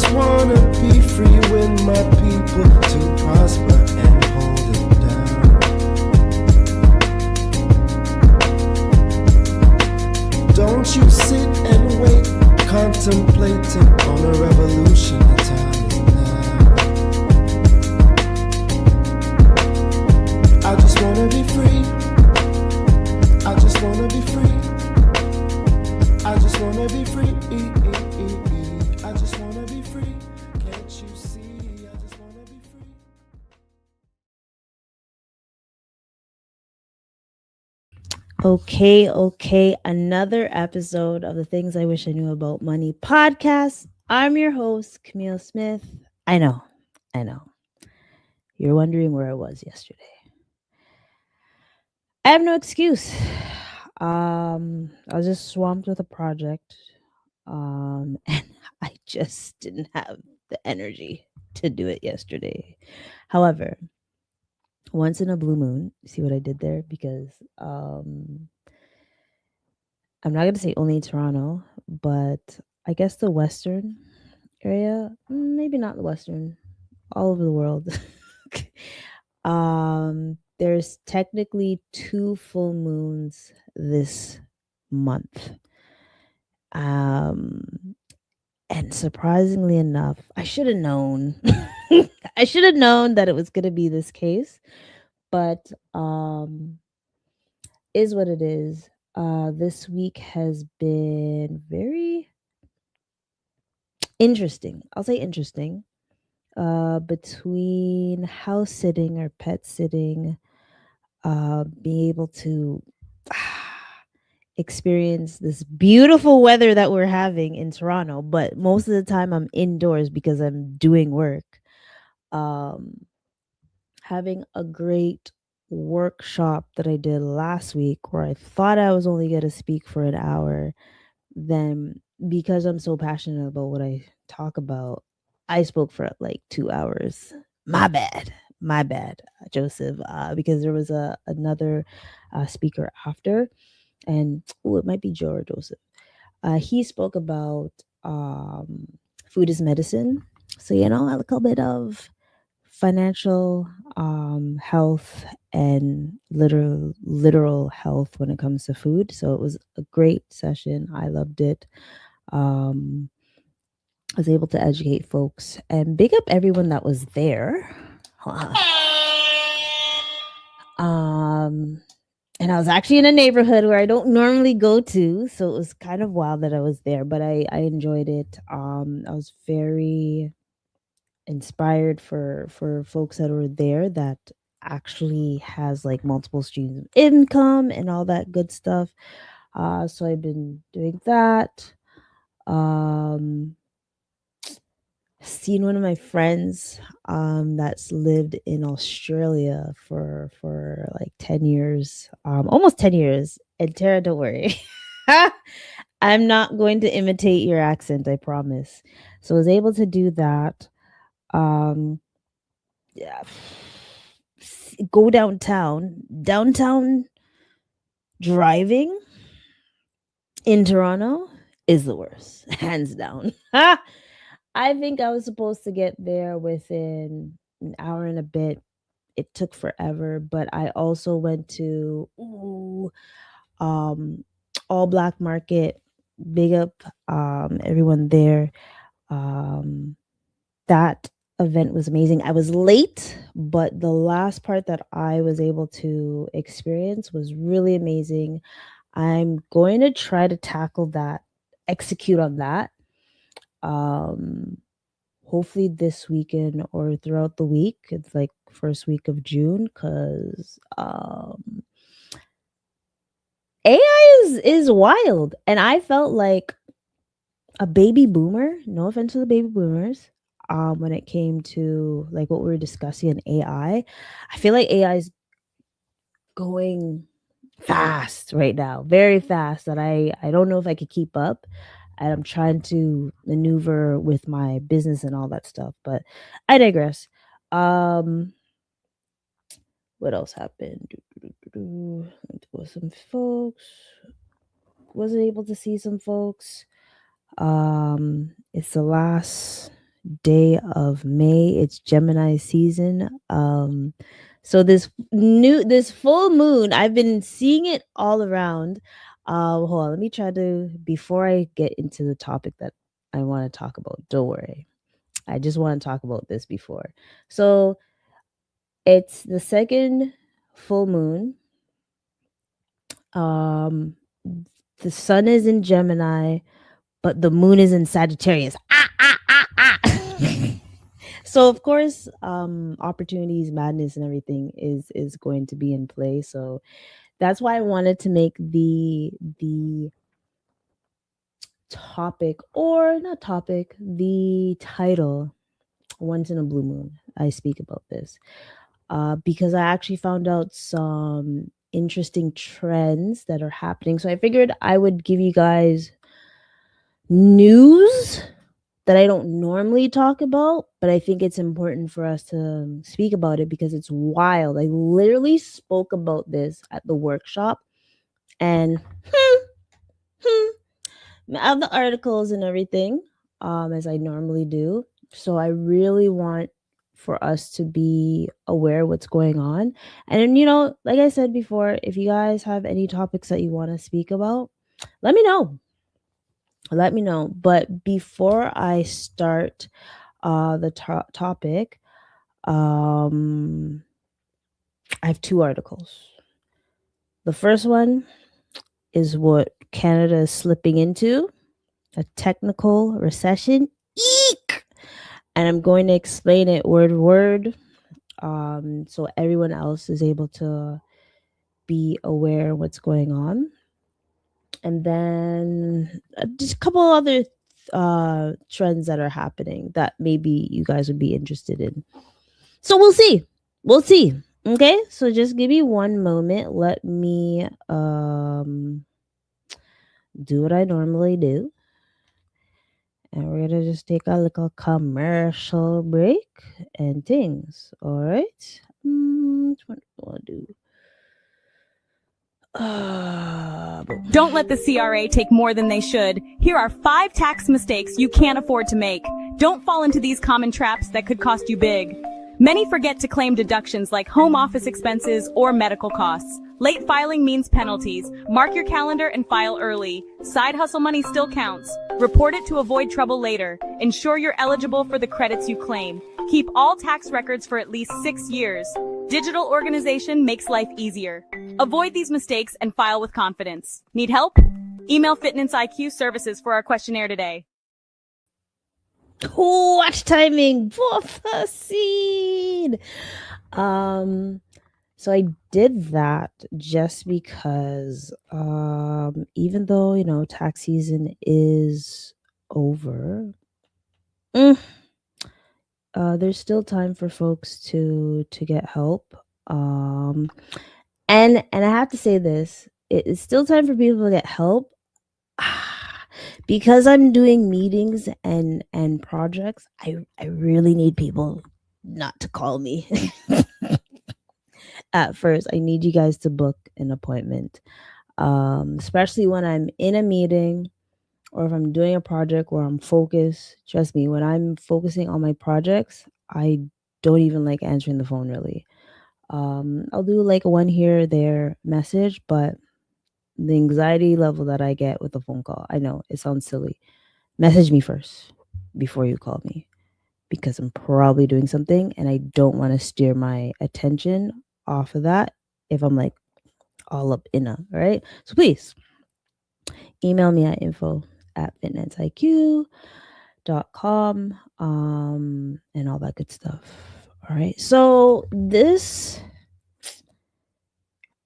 just wanna be free with my people to prosper and hold it down. Don't you sit and wait, contemplating on a revolution. The time is now. I just wanna be free. I just wanna be free. I just wanna be free. I just wanna be free. Can't you see? I just wanna be free. Okay. Another episode of the Things I Wish I Knew About Money podcast. I'm your host, Kamille Smith. I know. You're wondering where I was yesterday. I have no excuse. I was just swamped with a project. And I just didn't have the energy to do it yesterday. However, once in a blue moon, see what I did there? Because I'm not going to say only Toronto, but I guess the Western area, maybe not the Western, all over the world. There's technically 2 full moons this month. And surprisingly enough, I should have known. I should have known that it was going to be this case, but is what it is. This week has been very interesting. I'll say interesting. Between house sitting or pet sitting, being able to experience this beautiful weather that we're having in Toronto, but most of the time I'm indoors because I'm doing work. Having a great workshop that I did last week where I thought I was only going to speak for an hour. Then, because I'm so passionate about what I talk about, I spoke for like 2 hours. My bad, Joseph, because there was another speaker after, and it might be Joe or Joseph. He spoke about food is medicine. So, a little bit of financial health and literal health when it comes to food. So it was a great session. I loved it. Um, I was able to educate folks and big up everyone that was there. Um, and I was actually in a neighborhood where I don't normally go to, so it was kind of wild that I was there, but I enjoyed it. I was very inspired for folks that were there that actually has like multiple streams of income and all that good stuff. So I've been doing that. Um, Seen one of my friends that's lived in Australia for like 10 years, almost 10 years. And Tara, don't worry. I'm not going to imitate your accent, I promise. So I was able to do that. Um, yeah, go downtown driving in Toronto is the worst, hands down. I think I was supposed to get there within an hour and a bit. It took forever, but I also went to um all black market. Big up everyone there. um that event was amazing. I was late, but the last part that I was able to experience was really amazing. I'm going to try to tackle that, execute on that. Um, Hopefully this weekend or throughout the week. It's like first week of June because AI is wild, and I felt like a baby boomer. No offense to the baby boomers. When it came to like what we were discussing in AI, I feel like AI is going fast right now, very fast. That I don't know if I could keep up, and I'm trying to maneuver with my business and all that stuff. But I digress. Um, what else happened? Went with some folks. Wasn't able to see some folks. It's the last day of May. It's Gemini season. So this full moon, I've been seeing it all around. Hold on, let me try to before I get into the topic that I want to talk about. Don't worry. I just want to talk about this before. So it's the second full moon. Um the sun is in Gemini, but the moon is in Sagittarius. So of course, opportunities, madness, and everything is going to be in play. So that's why I wanted to make the topic, or not topic, the title, once in a blue moon I speak about this, because I actually found out some interesting trends that are happening. So I figured I would give you guys news that I don't normally talk about, but I think it's important for us to speak about it because it's wild. I literally spoke about this at the workshop, and I have the articles and everything, as I normally do. So I really want for us to be aware what's going on. And like I said before, if you guys have any topics that you want to speak about, let me know. Let me know. But before I start the topic, I have two articles. The first one is what Canada is slipping into, a technical recession. Eek! And I'm going to explain it word for word, so everyone else is able to be aware of what's going on. And then just a couple other trends that are happening that maybe you guys would be interested in. So we'll see. We'll see. Okay, so just give me one moment. Let me do what I normally do. And we're gonna just take a little commercial break and things. All right. What do I do? Don't let the CRA take more than they should. Here are 5 tax mistakes you can't afford to make. Don't fall into these common traps that could cost you big. Many forget to claim deductions like home office expenses or medical costs. Late filing means penalties. Mark your calendar and file early. Side hustle money still counts. Report it to avoid trouble later. Ensure you're eligible for the credits you claim. Keep all tax records for at least 6 years. Digital organization makes life easier. Avoid these mistakes and file with confidence. Need help? Email FitnanceIQ services for our questionnaire today. Watch timing for the scene. So I did that just because even though tax season is over, there's still time for folks to get help. And I have to say this, it's still time for people to get help. Because I'm doing meetings and projects, I really need people not to call me. At first, I need you guys to book an appointment, especially when I'm in a meeting or if I'm doing a project where I'm focused. Trust me, when I'm focusing on my projects, I don't even like answering the phone really. I'll do like a one here or there message, but the anxiety level that I get with a phone call, I know it sounds silly. Message me first before you call me, because I'm probably doing something and I don't want to steer my attention off of that if I'm like all up in a, right? So please email me at info@FitnanceIQ.com, and all that good stuff. All right. So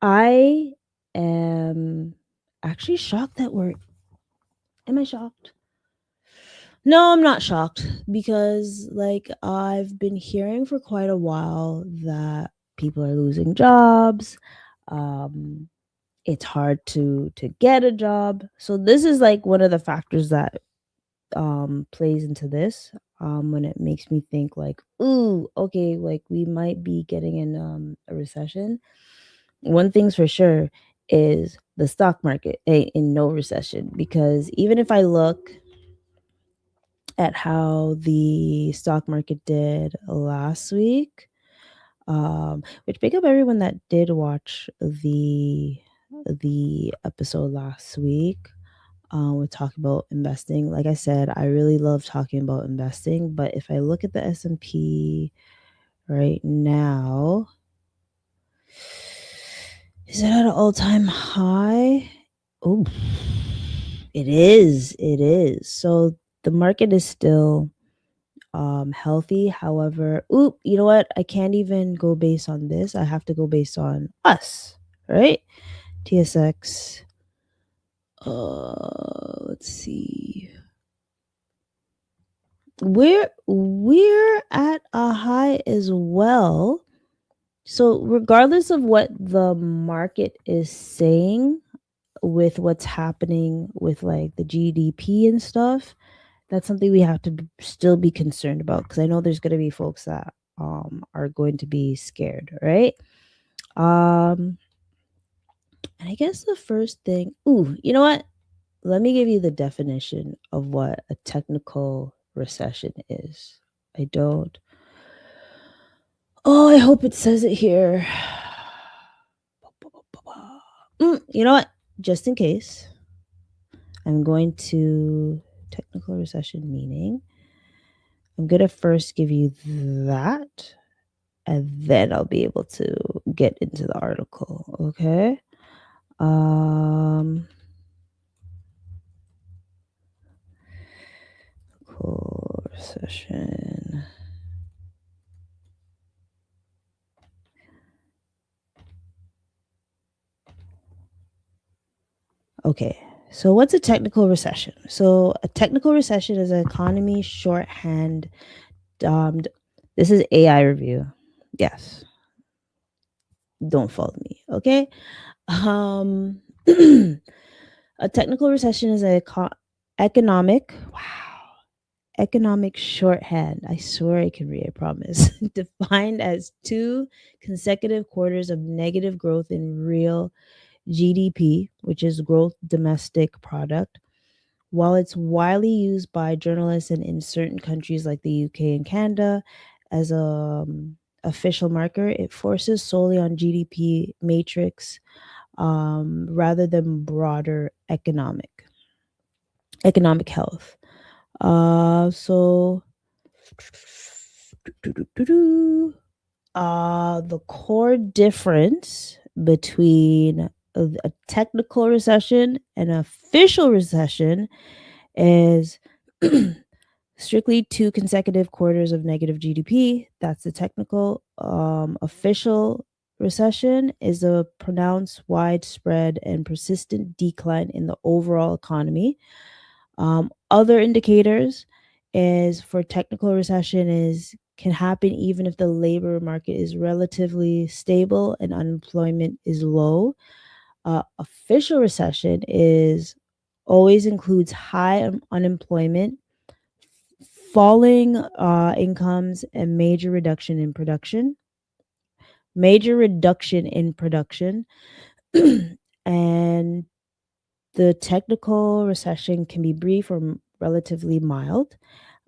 I am actually shocked that am I shocked? No, I'm not shocked, because like I've been hearing for quite a while that people are losing jobs. It's hard to get a job. So this is like one of the factors that plays into this, when it makes me think like, ooh, okay, like we might be getting in a recession. One thing's for sure is the stock market ain't in no recession, because even if I look at how the stock market did last week. Which big up everyone that did watch the episode last week. We're talking about investing. Like I said, I really love talking about investing. But if I look at the S&P right now, is it at an all-time high? Oh, it is. It is. So the market is still healthy. However, you know what? I can't even go based on this. I have to go based on us, right? TSX. Let's see. We're at a high as well. So regardless of what the market is saying with what's happening with like the GDP and stuff, that's something we have to still be concerned about, because I know there's going to be folks that are going to be scared, right? And I guess the first thing, you know what? Let me give you the definition of what a technical recession is. I don't. Oh, I hope it says it here. You know what? Just in case, I'm going to technical recession meaning. I'm going to first give you that, and then I'll be able to get into the article, okay? Recession. Okay, so what's a technical recession? So a technical recession is an economy shorthand. This is AI review. Yes. Don't follow me, okay? A technical recession is an economic shorthand. I swear I can read, I promise. Defined as 2 consecutive quarters of negative growth in real GDP, which is gross domestic product. While it's widely used by journalists and in certain countries like the UK and Canada as a official marker, it forces solely on GDP matrix rather than broader economic health. So the core difference between a technical recession and an official recession is strictly 2 consecutive quarters of negative GDP. That's the technical. Official recession is a pronounced, widespread, and persistent decline in the overall economy. Other indicators is for technical recession can happen even if the labor market is relatively stable and unemployment is low. Official recession always includes high unemployment, falling incomes, and major reduction in production. And the technical recession can be brief or relatively mild.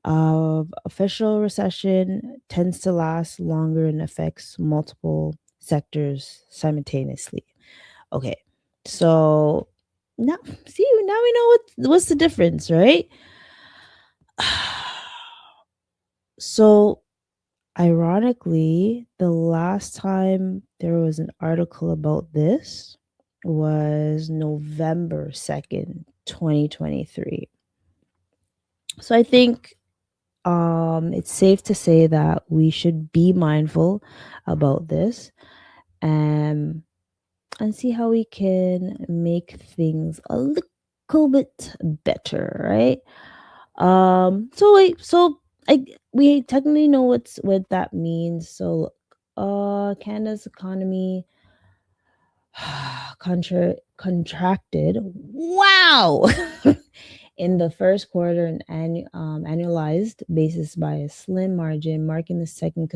Official recession tends to last longer and affects multiple sectors simultaneously. Okay, so now we know what's the difference, right? So ironically, the last time there was an article about this was November 2nd, 2023. So I think it's safe to say that we should be mindful about this and see how we can make things a little bit better, right? We technically know what that means. So Canada's economy contracted, wow, in the first quarter, an annualized basis by a slim margin, marking the second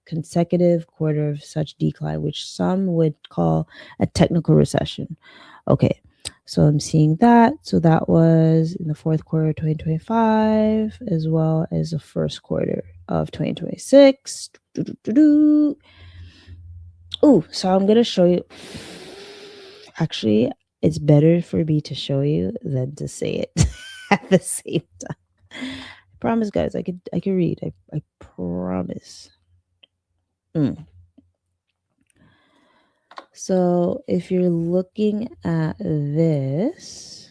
consecutive quarter of such decline, which some would call a technical recession. Okay, So I'm seeing that. So that was in the fourth quarter of 2025, as well as the first quarter of 2026. Oh, so I'm going to show you. Actually, it's better for me to show you than to say it at the same time. I promise, guys, I could read. I promise. So if you're looking at this,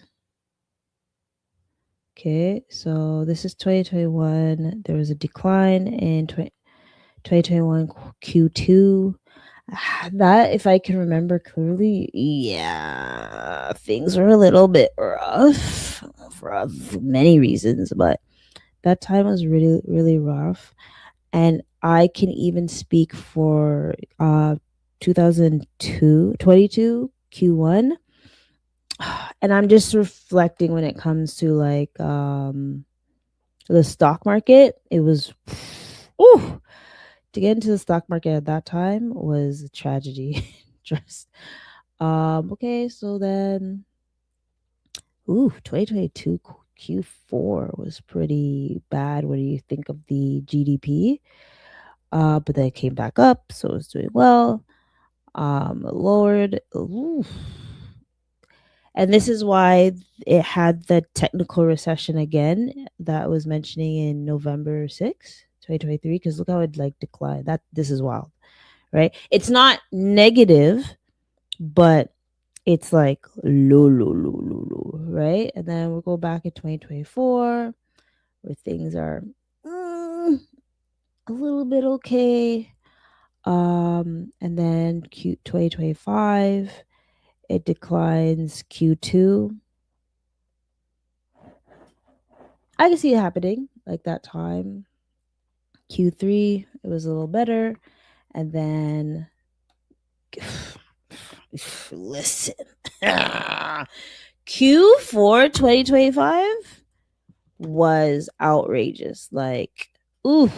okay, so this is 2021. There was a decline in 2021 Q2. That, if I can remember clearly, yeah, things were a little bit rough for many reasons, but that time was really, really rough. And I can even speak for 2022 Q1. And I'm just reflecting when it comes to like the stock market. It was ooh, to get into the stock market at that time was a tragedy. Just okay, so then 2022 Q4 was pretty bad. What do you think of the GDP? But then it came back up, so it's doing well. Lowered. Ooh. And this is why it had the technical recession again that I was mentioning in November 6th, 2023, because look how it like declined. This is wild, right? It's not negative, but it's like low, right? And then we'll go back in 2024 where things are a little bit okay. And then 2025, it declines Q2. I can see it happening like that time. Q3, it was a little better. And then, listen, Q4 2025 was outrageous. Like, ooh,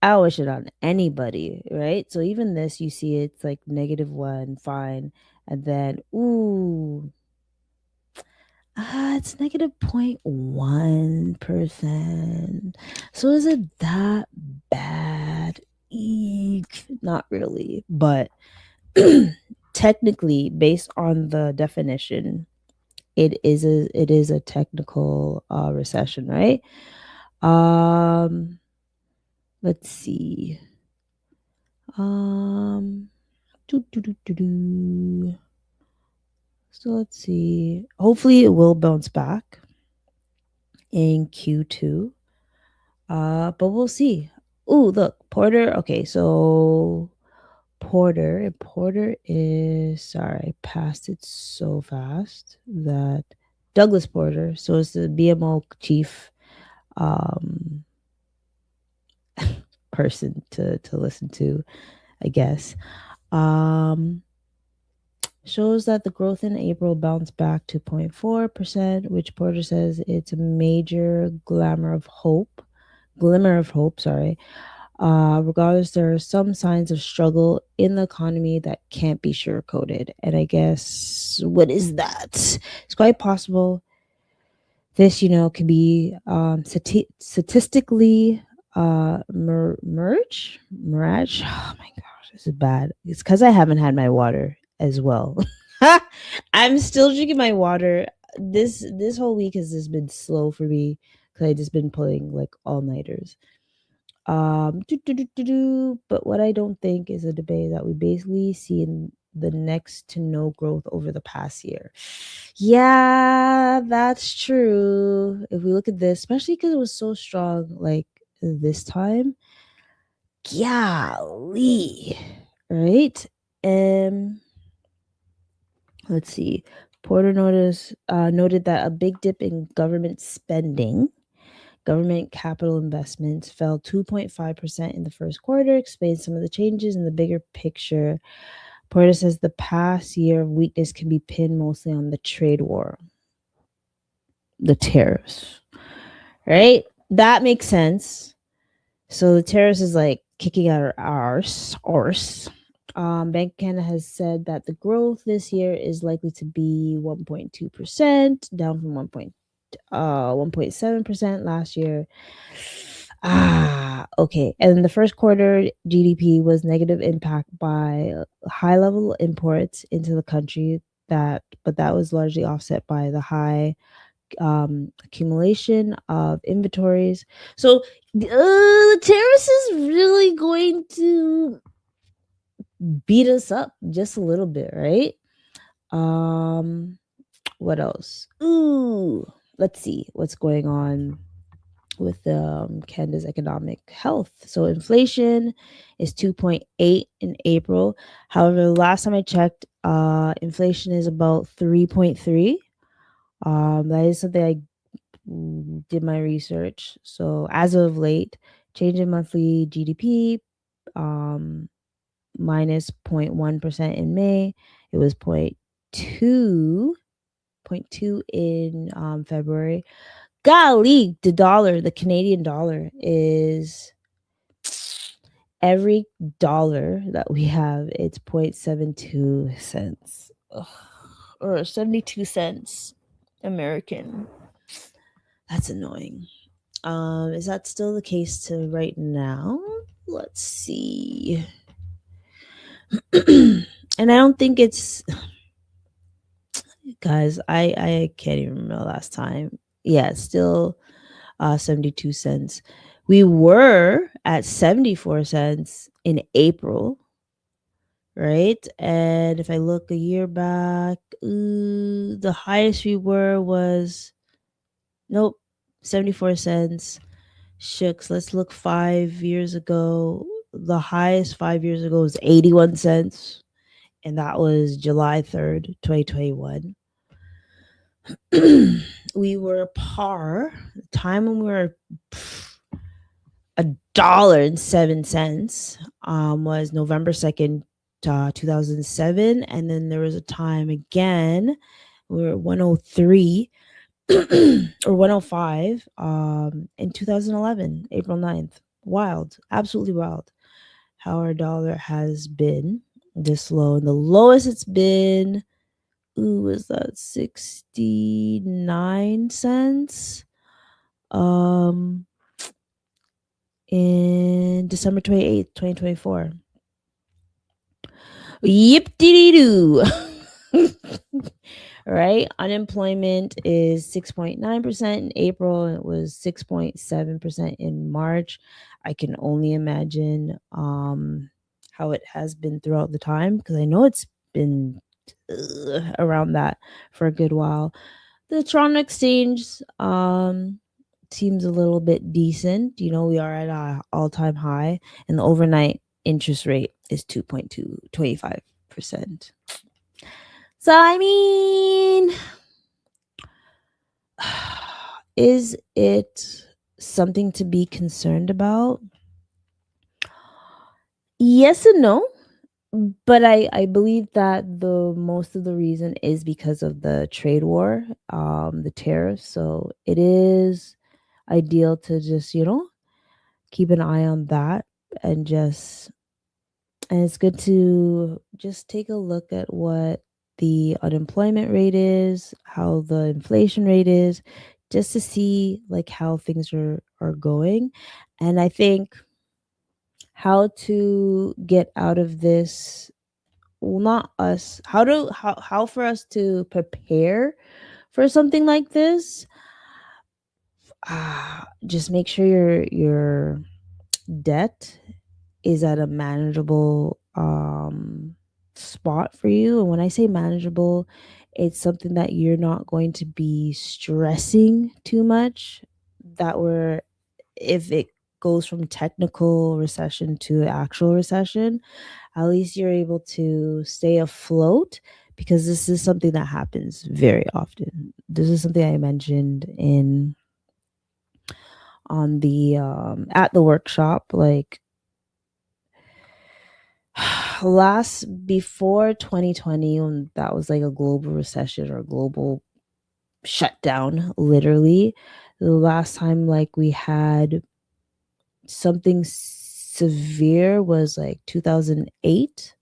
I wish it on anybody, right? So even this, you see it's like -1, fine. And then, ooh, it's -0.1%. So is it that bad? Eek, not really. But technically, based on the definition, it is a technical recession, right? Let's see. Do, do, do, do, do. So let's see. Hopefully, it will bounce back in Q2. But we'll see. Ooh, look, Porter. Okay, so Porter is, sorry, I passed it so fast that Douglas Porter. So it's the BMO chief person to listen to, I guess. Shows that the growth in April bounced back to 0.4%, which Porter says it's a major glimmer of hope, sorry. Regardless, there are some signs of struggle in the economy that can't be sugarcoated. And I guess, what is that? It's quite possible this, could be statistically mirage. Oh my gosh, this is bad. It's because I haven't had my water as well. I'm still drinking my water. This whole week has just been slow for me because I just been pulling like all-nighters. But what I don't think is a debate that we basically see in the next to no growth over the past year. Yeah, that's true. If we look at this, especially because it was so strong like this time. Golly, right? Let's see. Porter noted that a big dip in government spending. Government capital investments fell 2.5% in the first quarter, explains some of the changes in the bigger picture. Porter says the past year of weakness can be pinned mostly on the trade war, the tariffs, right? That makes sense. So the tariffs is like kicking out our arse. Bank of Canada has said that the growth this year is likely to be 1.2%, down from 1.7% last year. Okay. And the first quarter GDP was negative impact by high level imports into the country, but that was largely offset by the high accumulation of inventories. So the tariffs is really going to beat us up just a little bit, right? What else? Let's see what's going on with Canada's economic health. So inflation is 2.8 in April. However, the last time I checked, inflation is about 3.3. That is something I did my research. So as of late, change in monthly GDP, minus 0.1% in May. It was 0.2 in February. Golly, the Canadian dollar is every dollar that we have, it's 0.72 cents. Ugh. Or 72 cents American. That's annoying. Is that still the case to right now? Let's see. And I don't think it's, guys, I can't even remember last time. Yeah, it's still 72 cents. We were at 74 cents in April, right? And if I look a year back, the highest we were was, nope, 74 cents. Shucks, let's look 5 years ago. The highest 5 years ago was 81 cents, and that was July 3rd, 2021. We were par. The time when we were $1.07 was November 2nd, 2007. And then there was a time again, we were 103 or 105 in 2011, April 9th. Wild, absolutely wild how our dollar has been this low. And the lowest it's been, was that 69 cents in December 28th, 2024. Yip dee doo. Right? Unemployment is 6.9% in April, and it was 6.7% in March. I can only imagine how it has been throughout the time, because I know it's been around that for a good while. The Toronto Exchange seems a little bit decent. You know, we are at an all-time high, and the overnight interest rate is 2.25%. So, I mean, is it something to be concerned about? Yes and no. But I believe that the most of the reason is because of the trade war, the tariffs. So it is ideal to just, keep an eye on that, and it's good to just take a look at what the unemployment rate is, how the inflation rate is, just to see like how things are going. And I think how to get out of this, well, not us, how for us to prepare for something like this. Just make sure your debt is at a manageable spot for you. And when I say manageable, it's something that you're not going to be stressing too much, that we're, if it goes from technical recession to actual recession, at least you're able to stay afloat, because this is something that happens very often. This is something I mentioned on the at the workshop, like before 2020, when that was like a global recession or a global shutdown, literally the last time like we had something severe was like 2008.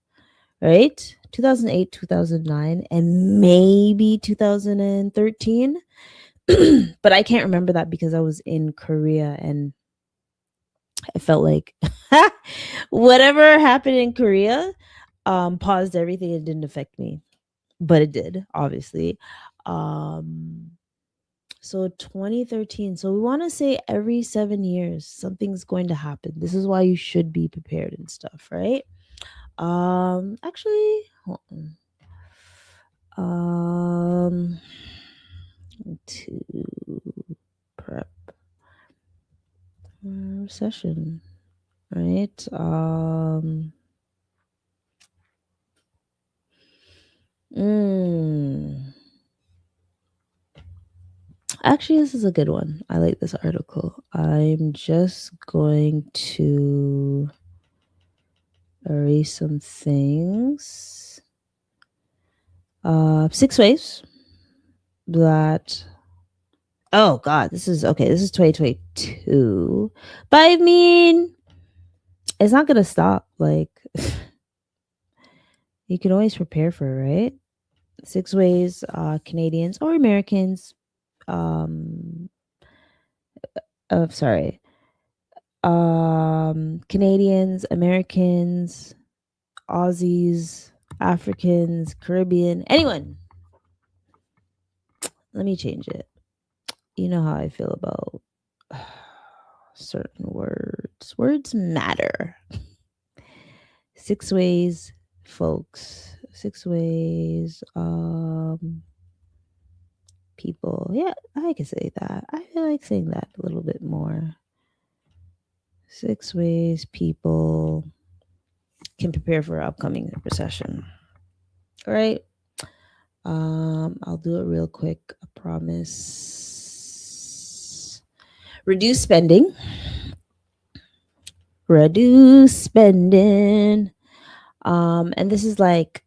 right? 2008, 2009, and maybe 2013. But I can't remember that because I was in Korea and I felt like whatever happened in Korea paused everything. It didn't affect me, but it did, obviously. Um, so 2013. So we want to say every 7 years something's going to happen. This is why you should be prepared and stuff, right? Actually, hold on. To prep recession, right? Mm, Actually, this is a good one. I like this article. I'm just going to erase some things. 6 ways that. Oh God, this is okay. This is 2022, but I mean, it's not gonna stop. Like, you can always prepare for it, right? 6 ways Canadians or Americans, um, sorry, Canadians, Americans, Aussies, Africans, Caribbean, anyone. Let me change it. You know how I feel about certain words. Words matter. 6 ways, folks. 6 ways, people. Yeah, I can say that. I feel like saying that a little bit more. 6 ways people can prepare for upcoming recession. All right. I'll do it real quick. I promise. Reduce spending. Reduce spending. And this is like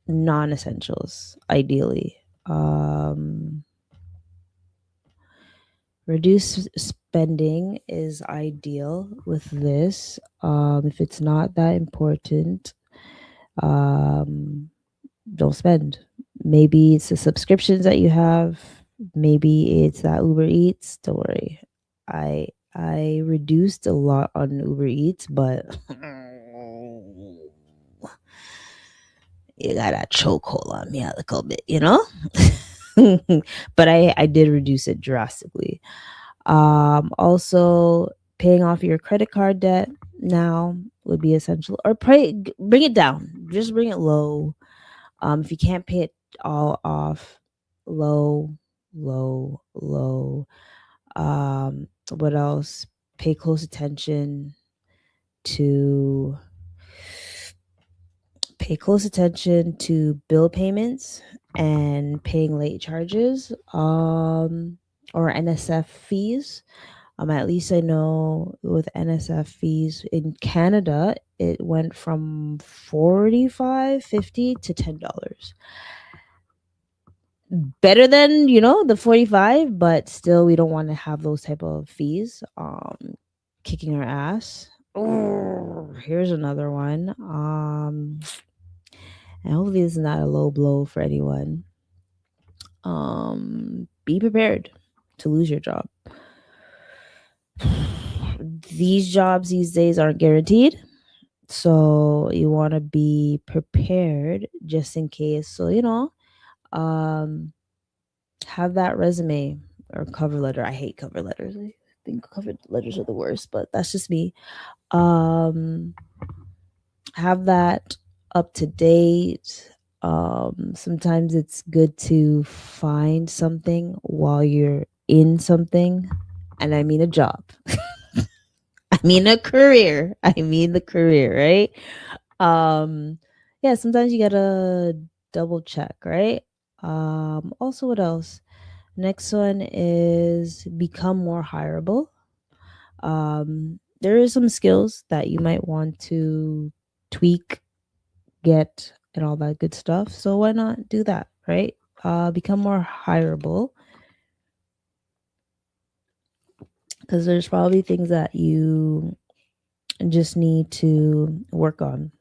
non-essentials, ideally. Reduce spending is ideal with this. If it's not that important, don't spend. Maybe it's the subscriptions that you have. Maybe it's that Uber Eats. Don't worry. I reduced a lot on Uber Eats, but you got a chokehold on me a little bit, you know? But I did reduce it drastically. Also, paying off your credit card debt now would be essential, or bring it down. Just bring it low. If you can't pay it all off, low, low, low. What else? Pay close attention to bill payments and paying late charges, or NSF fees. At least I know with NSF fees in Canada, it went from $45.50 to $10. Better than, the 45, but still we don't want to have those type of fees kicking our ass. Oh, here's another one. And hopefully this is not a low blow for anyone. Be prepared to lose your job. These jobs these days aren't guaranteed. So you want to be prepared just in case. So, have that resume or cover letter. I hate cover letters. I think cover letters are the worst, but that's just me. Have that up to date. Sometimes it's good to find something while you're in something, and I mean a job. I mean a career. I mean the career, right? Yeah, sometimes you gotta double check, right? Also, what else? Next one is become more hireable. There is some skills that you might want to tweak, get, and all that good stuff. So why not do that, right? Become more hireable, because there's probably things that you just need to work on.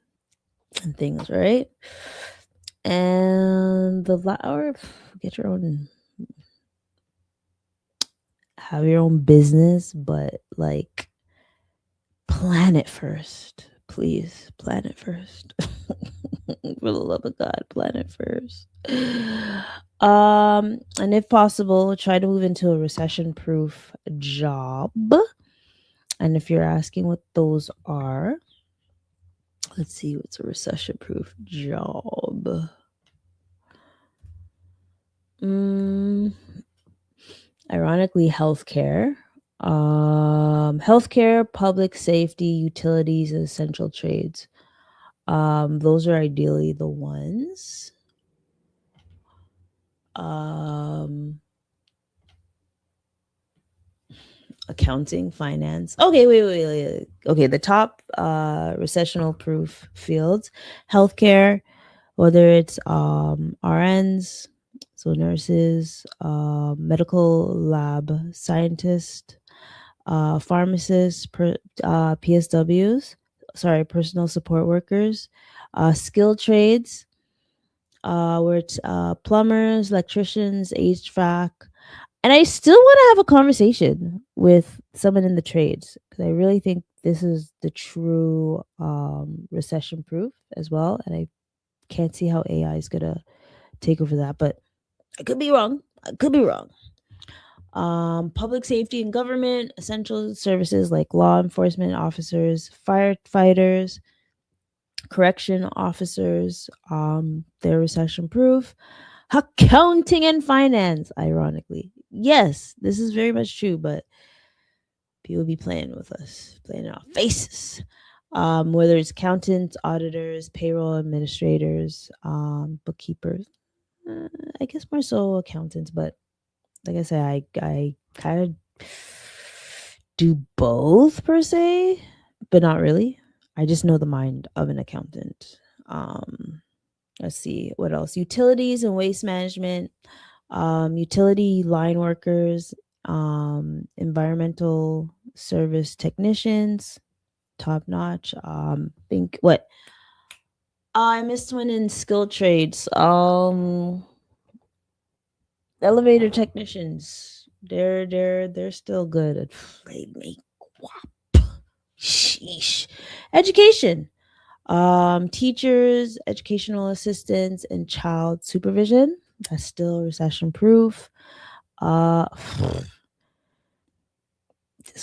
and things, right? And or get your own, have your own business, but like plan it first. Please plan it first. For the love of God, plan it first. And if possible, try to move into a recession proof job. And if you're asking what those are, let's see what's a recession proof job. Ironically, healthcare. Healthcare, public safety, utilities, and essential trades. Those are ideally the ones. Accounting, finance. Okay, wait. Okay, the top recessional proof fields: healthcare, whether it's RNs, so nurses, medical lab scientist, pharmacists, PSWs, sorry, personal support workers, skilled trades, where it's plumbers, electricians, HVAC. And I still want to have a conversation with someone in the trades because I really think this is the true recession proof as well. And I can't see how AI is going to take over that, but I could be wrong. Public safety and government, essential services like law enforcement officers, firefighters, correction officers, they're recession proof. Accounting and finance, ironically. Yes, this is very much true, but people be playing with us, playing in our faces. Whether it's accountants, auditors, payroll administrators, bookkeepers. I guess more so accountants, but like I said, I kind of do both per se, but not really. I just know the mind of an accountant. Let's see what else. Utilities and waste management, utility line workers, environmental service technicians, top notch. Think what? I missed one in skilled trades. Elevator technicians. They're still good. They make whop. Sheesh. Education. Teachers, educational assistants, and child supervision. That's still recession proof. This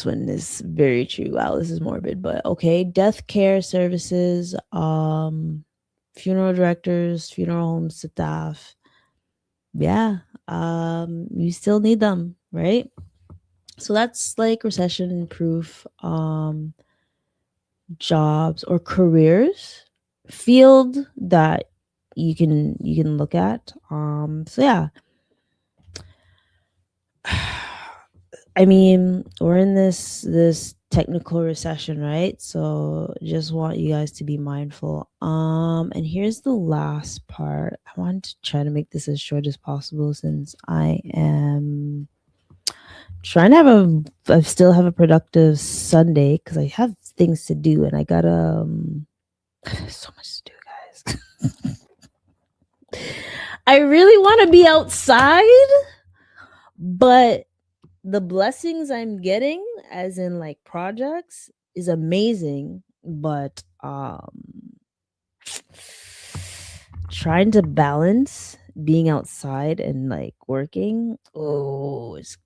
one is very true. Wow, this is morbid, but okay. Death care services, funeral directors, funeral home staff. Yeah, you still need them, right? So that's like recession proof jobs or careers field that you can look at. So yeah. I mean, we're in this technical recession, right? So just want you guys to be mindful. And here's the last part. I want to try to make this as short as possible since I am trying to I still have a productive Sunday because I have things to do and I gotta so much to do, guys. I really want to be outside, but the blessings I'm getting, as in like projects, is amazing. But trying to balance being outside and like working, oh, it's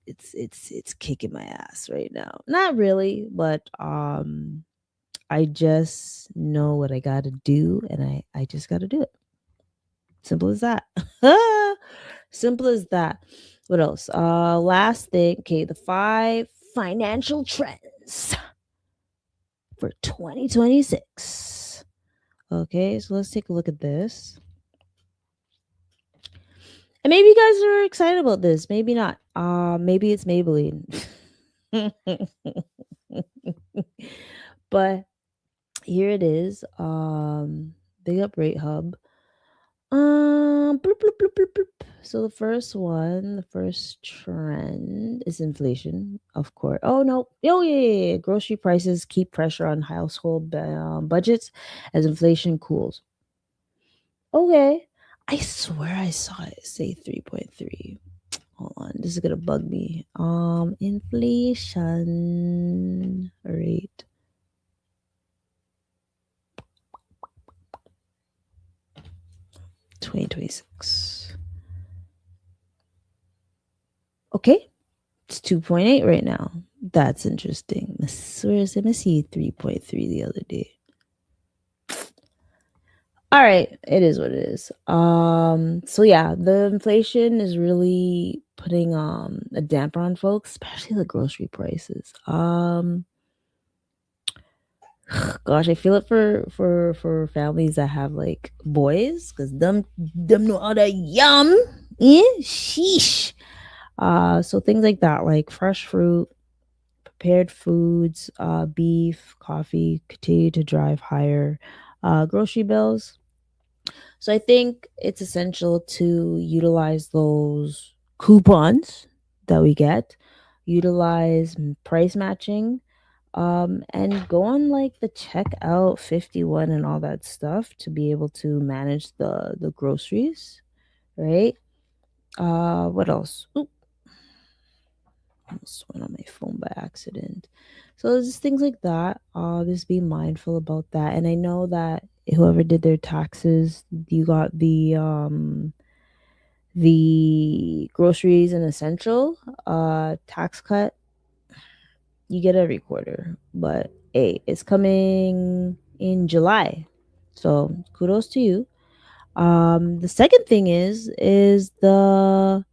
kicking my ass right now. Not really, but I just know what I gotta do, and I just gotta do it. Simple as that. Simple as that. What else? Last thing. Okay, the 5 financial trends for 2026. Okay, so let's take a look at this. And maybe you guys are excited about this. Maybe not. Maybe it's Maybelline. But here it is. Big up Rate Hub. Bloop, bloop, bloop, bloop, bloop. So the first trend is inflation, of course. Oh no, yeah. Grocery prices keep pressure on household budgets as inflation cools. Okay. I swear I saw it say 3.3. Hold on, this is gonna bug me. Inflation rate. $20.26. Okay, it's 2.8 right now. That's interesting. I swear I see 3.3 the other day. All right, it is what it is. So yeah, the inflation is really putting a damper on folks, especially the grocery prices. Gosh, I feel it for families that have like boys, because them know how to yum. Sheesh. So things like that, like fresh fruit, prepared foods, beef, coffee, continue to drive higher grocery bills. So I think it's essential to utilize those coupons that we get, utilize price matching, and go on like the checkout 51 and all that stuff to be able to manage the groceries, right? What else? Oop, almost went on my phone by accident. So there's just things like that. Just be mindful about that. And I know that whoever did their taxes, you got the groceries and essential tax cut. You get every quarter, but hey, it's coming in July, so kudos to you. The second thing is the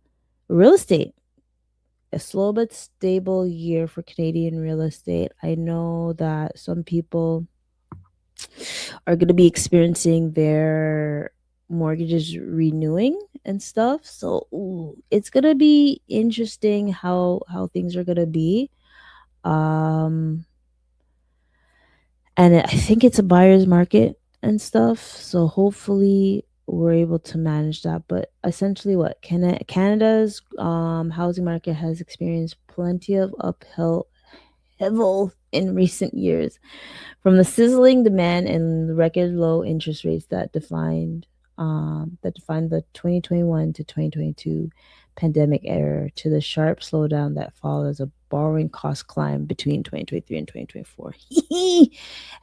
real estate. A slow but stable year for Canadian real estate. I know that some people are going to be experiencing their mortgages renewing and stuff. So it's going to be interesting how things are going to be. Um and I think it's a buyer's market and stuff. So hopefully we're able to manage that. But essentially, what Canada's housing market has experienced plenty of uphill in recent years, from the sizzling demand and the record low interest rates that defined the 2021 to 2022 pandemic era, to the sharp slowdown that followed as a borrowing cost climb between 2023 and 2024.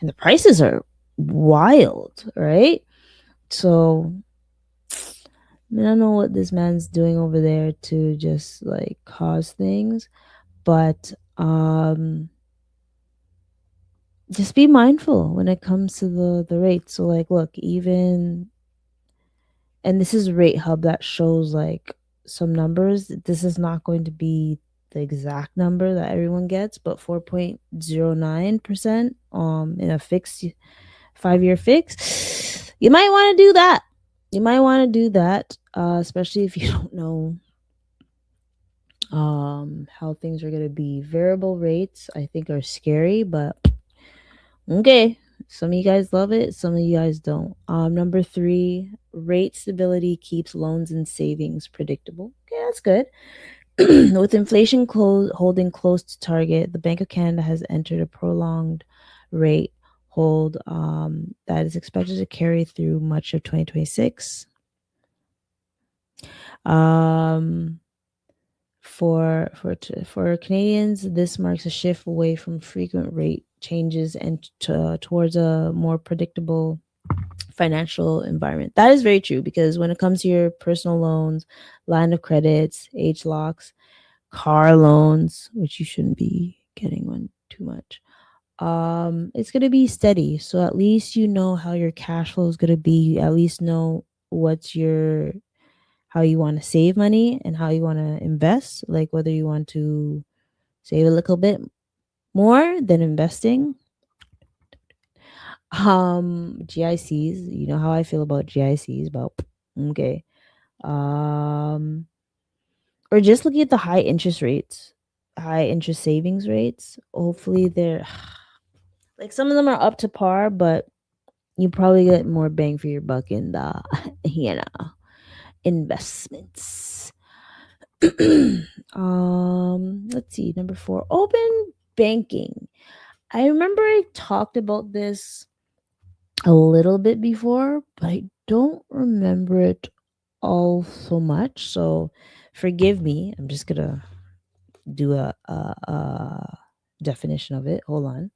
And the prices are wild, right? So I don't know what this man's doing over there to just like cause things, but just be mindful when it comes to the rate. So like, look, even, and this is Rate Hub that shows like some numbers. This is not going to be the exact number that everyone gets, but 4.09% in a fixed 5-year fix. You might want to do that. You might want to do that, especially if you don't know how things are going to be. Variable rates, I think, are scary, but okay. Some of you guys love it, some of you guys don't. Number 3, rate stability keeps loans and savings predictable. Okay, that's good. With inflation holding close to target, the Bank of Canada has entered a prolonged rate hold that is expected to carry through much of 2026. For Canadians, this marks a shift away from frequent rate changes and towards a more predictable financial environment. That is very true, because when it comes to your personal loans, line of credits, age locks, car loans, which you shouldn't be getting one too much, it's going to be steady. So at least you know how your cash flow is going to be. You at least know how you want to save money and how you want to invest, like whether you want to save a little bit more than investing. GICs, you know how I feel about GICs, about okay. Or just looking at the high interest savings rates. Hopefully they're like, some of them are up to par, but you probably get more bang for your buck in the investments. Let's see, number 4, open banking. I remember I talked about this a little bit before, but I don't remember it all so much. So forgive me. I'm just gonna do a definition of it. Hold on.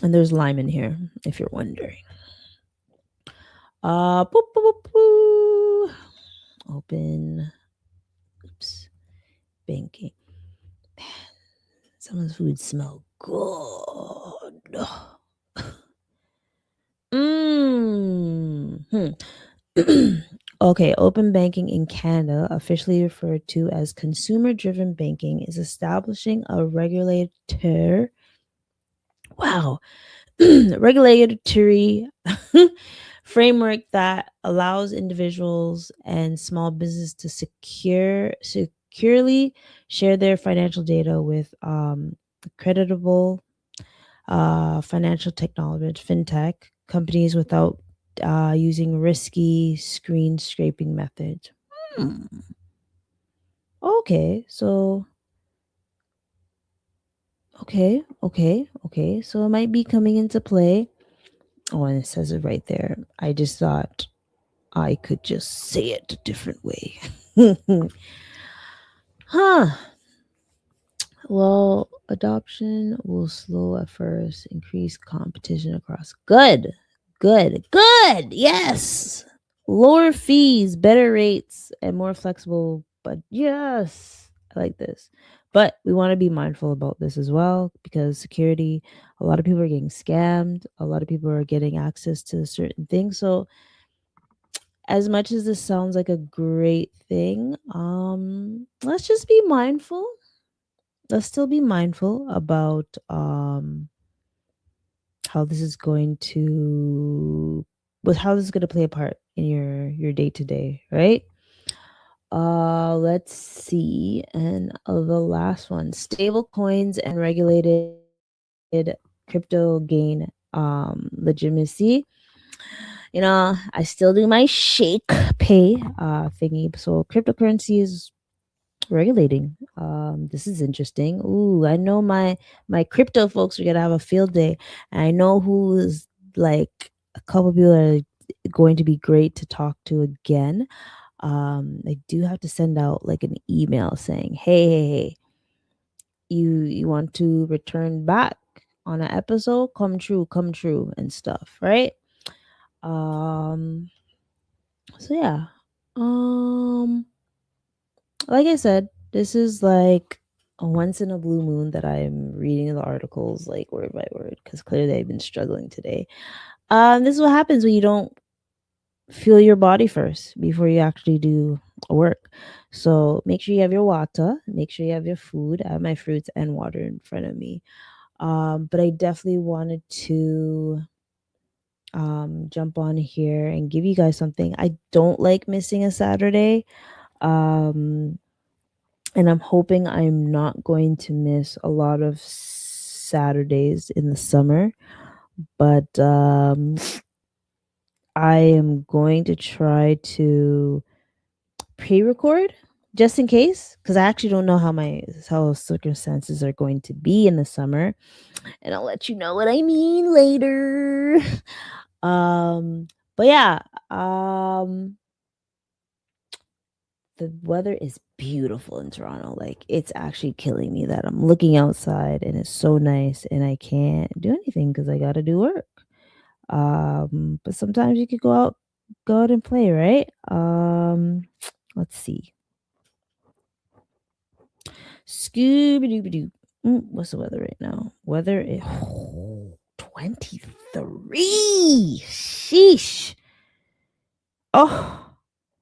And there's lime in here, if you're wondering. Boop, boop, boop, boop. Open. Oops. Banking. Man, someone's food smell good. Okay, open banking in Canada, officially referred to as consumer-driven banking, is establishing a regulator. Wow. Regulatory framework that allows individuals and small business to securely share their financial data with creditable financial technology fintech companies without using risky screen scraping methods. Okay, so okay, so it might be coming into play. Oh, and it says it right there. I just thought I could just say it a different way. Huh. Well, adoption will slow at first, increase competition across. Good. Yes. Lower fees, better rates, and more flexible. But yes, I like this. But we want to be mindful about this as well because security, a lot of people are getting scammed. A lot of people are getting access to certain things. So, as much as this sounds like a great thing, let's just be mindful. Let's still be mindful about how this is going to how this is going to play a part in your day to day, right? Let's see. And the last one, stable coins and regulated crypto gain legitimacy. You know, I still do my shake pay thingy. So cryptocurrency is regulating. This is interesting. Ooh, I know my crypto folks are gonna have a field day. And I know who's like a couple people are going to be great to talk to again. I do have to send out like an email saying, hey, you want to return back on an episode? Come true, and stuff, right? Um, so yeah. Um, like I said, this is like a once in a blue moon that I'm reading the articles like word by word because clearly I've been struggling today. This is what happens when you don't feel your body first before you actually do work. So make sure you have your water, make sure you have your food. I have my fruits and water in front of me. But I definitely wanted to jump on here and give you guys something. I don't like missing a Saturday. Um, and I'm hoping I'm not going to miss a lot of Saturdays in the summer. But I am going to try to pre-record just in case because I actually don't know how circumstances are going to be in the summer, and I'll let you know what I mean later. But yeah, the weather is beautiful in Toronto. Like it's actually killing me that I'm looking outside and it's so nice and I can't do anything because I gotta do work. But sometimes you could go out and play, right? Let's see. Scooby Dooby Doo. What's the weather right now? Weather is 23. Sheesh. Oh,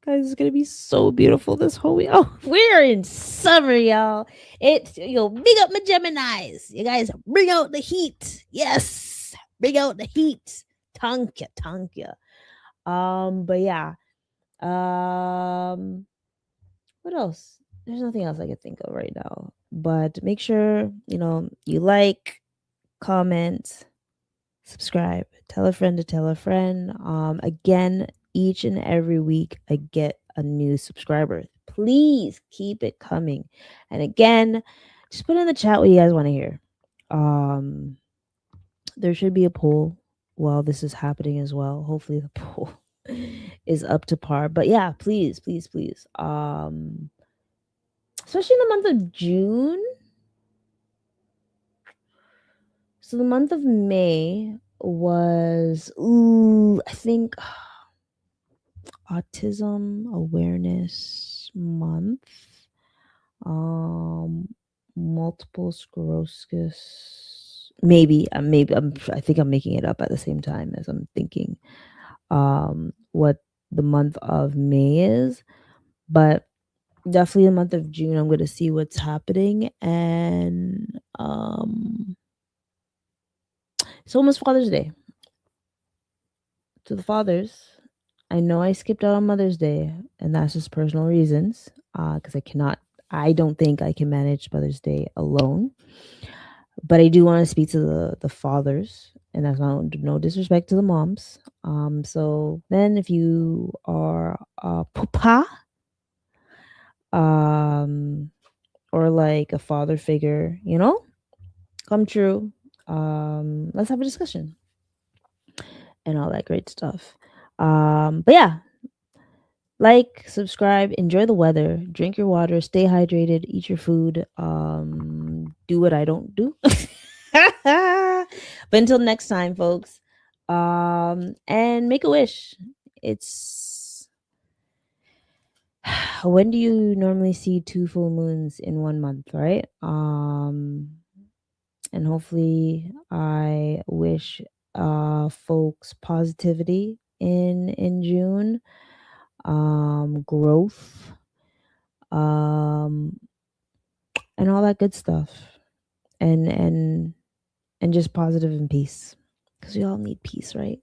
guys, it's gonna be so beautiful this whole week. Oh, we're in summer, y'all. It's big up my Geminis. You guys bring out the heat. Yes, bring out the heat. Tankia. But yeah. What else? There's nothing else I can think of right now. But make sure, you like, comment, subscribe, tell a friend to tell a friend. Again, each and every week I get a new subscriber. Please keep it coming. And again, just put in the chat what you guys want to hear. There should be a poll while this is happening as well. Hopefully the poll is up to par. But yeah, please, please, please. Especially in the month of June. So the month of May was, I think, Autism Awareness Month. Multiple sclerosis. Maybe I think I'm making it up at the same time as I'm thinking what the month of May is, but definitely the month of June I'm going to see what's happening. And it's almost Father's Day. To the fathers, I know I skipped out on Mother's Day, and that's just personal reasons, because I don't think I can manage Mother's Day alone. But I do want to speak to the fathers, and that's no disrespect to the moms. So then if you are a papa, or like a father figure, come true. Let's have a discussion and all that great stuff. But yeah, like, subscribe, enjoy the weather, drink your water, stay hydrated, eat your food, do what I don't do. But until next time, folks, and make a wish. It's when do you normally see 2 full moons in 1 month, right? And hopefully I wish folks positivity in June, growth, and all that good stuff, and just positive and peace, because we all need peace, right?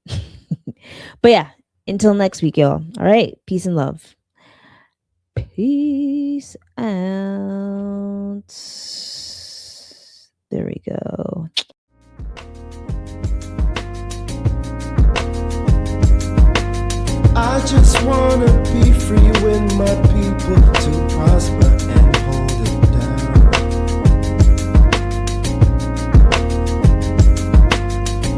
But yeah, until next week, y'all. All right, peace and love. Peace out. There we go. I just wanna be free with my people to prosper and hold it down.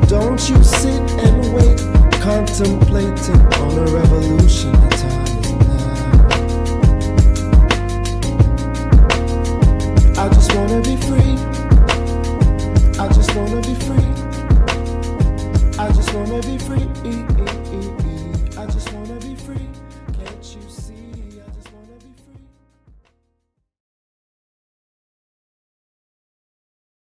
Don't you sit and wait, contemplating on a revolution. The time is now. I just wanna be free. I just wanna be free. I just wanna be free. I just wanna be free.